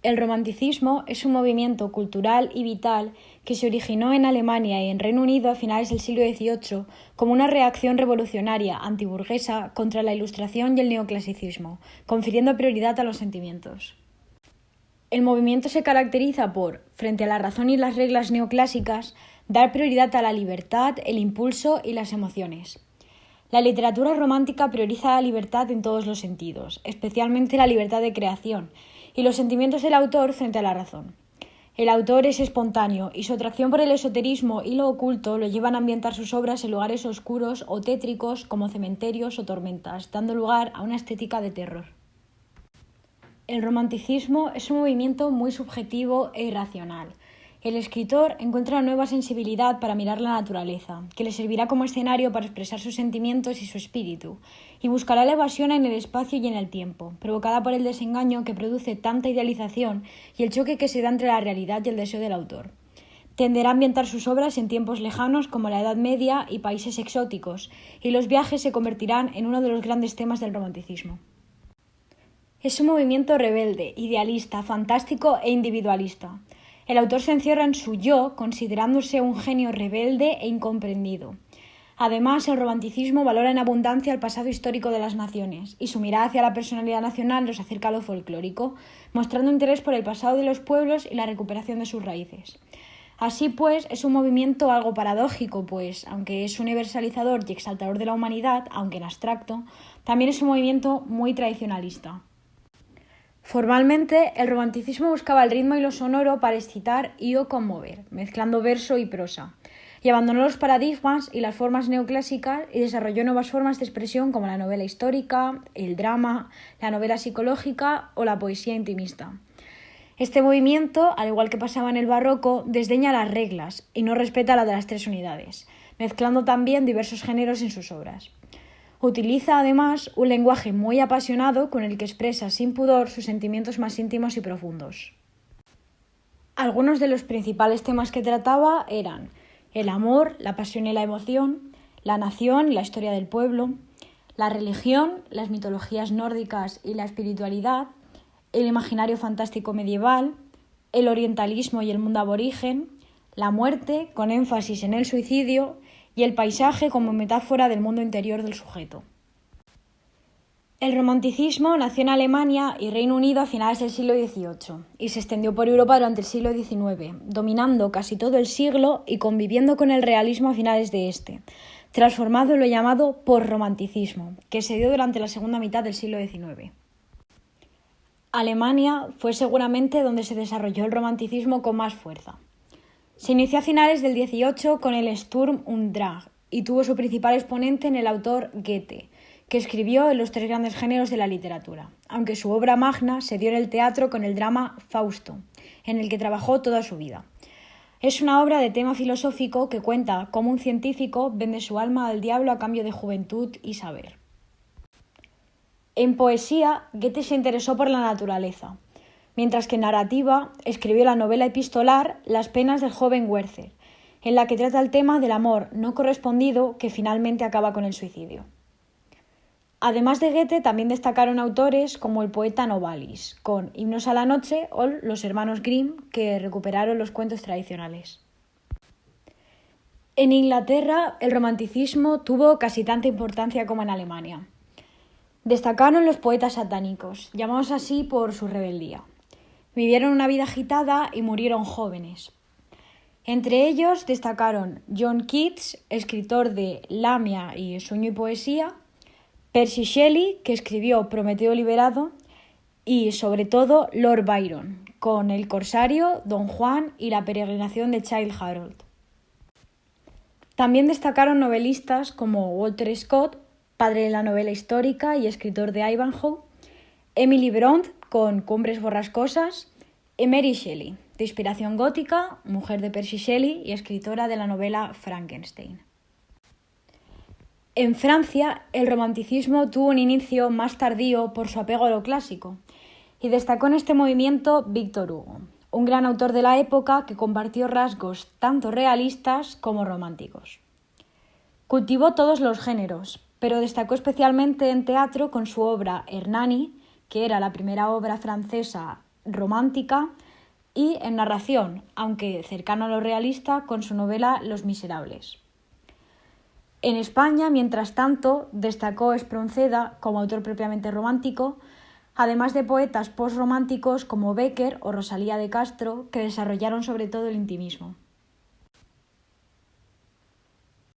El romanticismo es un movimiento cultural y vital que se originó en Alemania y en Reino Unido a finales del siglo XVIII como una reacción revolucionaria antiburguesa contra la Ilustración y el neoclasicismo, confiriendo prioridad a los sentimientos. El movimiento se caracteriza por, frente a la razón y las reglas neoclásicas, dar prioridad a la libertad, el impulso y las emociones. La literatura romántica prioriza la libertad en todos los sentidos, especialmente la libertad de creación, y los sentimientos del autor frente a la razón. El autor es espontáneo y su atracción por el esoterismo y lo oculto lo llevan a ambientar sus obras en lugares oscuros o tétricos como cementerios o tormentas, dando lugar a una estética de terror. El romanticismo es un movimiento muy subjetivo e irracional. El escritor encuentra una nueva sensibilidad para mirar la naturaleza, que le servirá como escenario para expresar sus sentimientos y su espíritu, y buscará la evasión en el espacio y en el tiempo, provocada por el desengaño que produce tanta idealización y el choque que se da entre la realidad y el deseo del autor. Tenderá a ambientar sus obras en tiempos lejanos como la Edad Media y países exóticos, y los viajes se convertirán en uno de los grandes temas del romanticismo. Es un movimiento rebelde, idealista, fantástico e individualista. El autor se encierra en su yo, considerándose un genio rebelde e incomprendido. Además, el romanticismo valora en abundancia el pasado histórico de las naciones, y su mirada hacia la personalidad nacional los acerca a lo folclórico, mostrando interés por el pasado de los pueblos y la recuperación de sus raíces. Así pues, es un movimiento algo paradójico, pues, aunque es universalizador y exaltador de la humanidad, aunque en abstracto, también es un movimiento muy tradicionalista. Formalmente, el romanticismo buscaba el ritmo y lo sonoro para excitar y o conmover, mezclando verso y prosa, y abandonó los paradigmas y las formas neoclásicas y desarrolló nuevas formas de expresión como la novela histórica, el drama, la novela psicológica o la poesía intimista. Este movimiento, al igual que pasaba en el barroco, desdeña las reglas y no respeta la de las tres unidades, mezclando también diversos géneros en sus obras. Utiliza además un lenguaje muy apasionado con el que expresa sin pudor sus sentimientos más íntimos y profundos. Algunos de los principales temas que trataba eran el amor, la pasión y la emoción, la nación y la historia del pueblo, la religión, las mitologías nórdicas y la espiritualidad, el imaginario fantástico medieval, el orientalismo y el mundo aborigen, la muerte, con énfasis en el suicidio, y el paisaje como metáfora del mundo interior del sujeto. El romanticismo nació en Alemania y Reino Unido a finales del siglo XVIII y se extendió por Europa durante el siglo XIX, dominando casi todo el siglo y conviviendo con el realismo a finales de este, transformado en lo llamado posromanticismo, que se dio durante la segunda mitad del siglo XIX. Alemania fue seguramente donde se desarrolló el romanticismo con más fuerza. Se inició a finales del XVIII con el Sturm und Drang y tuvo su principal exponente en el autor Goethe, que escribió en los tres grandes géneros de la literatura, aunque su obra magna se dio en el teatro con el drama Fausto, en el que trabajó toda su vida. Es una obra de tema filosófico que cuenta cómo un científico vende su alma al diablo a cambio de juventud y saber. En poesía, Goethe se interesó por la naturaleza, mientras que en narrativa escribió la novela epistolar Las penas del joven Werther, en la que trata el tema del amor no correspondido que finalmente acaba con el suicidio. Además de Goethe, también destacaron autores como el poeta Novalis, con Himnos a la noche, o los hermanos Grimm, que recuperaron los cuentos tradicionales. En Inglaterra, el romanticismo tuvo casi tanta importancia como en Alemania. Destacaron los poetas satánicos, llamados así por su rebeldía. Vivieron una vida agitada y murieron jóvenes. Entre ellos destacaron John Keats, escritor de Lamia y Sueño y Poesía, Percy Shelley, que escribió Prometeo liberado, y sobre todo Lord Byron, con El corsario, Don Juan y La peregrinación de Childe Harold. También destacaron novelistas como Walter Scott, padre de la novela histórica y escritor de Ivanhoe, Emily Bront, con Cumbres borrascosas, y Mary Shelley, de inspiración gótica, mujer de Percy Shelley y escritora de la novela Frankenstein. En Francia, el romanticismo tuvo un inicio más tardío por su apego a lo clásico, y destacó en este movimiento Victor Hugo, un gran autor de la época que compartió rasgos tanto realistas como románticos. Cultivó todos los géneros, pero destacó especialmente en teatro con su obra Hernani, que era la primera obra francesa romántica y en narración, aunque cercano a lo realista, con su novela Los Miserables. En España, mientras tanto, destacó Espronceda como autor propiamente romántico, además de poetas postrománticos como Bécquer o Rosalía de Castro, que desarrollaron sobre todo el intimismo.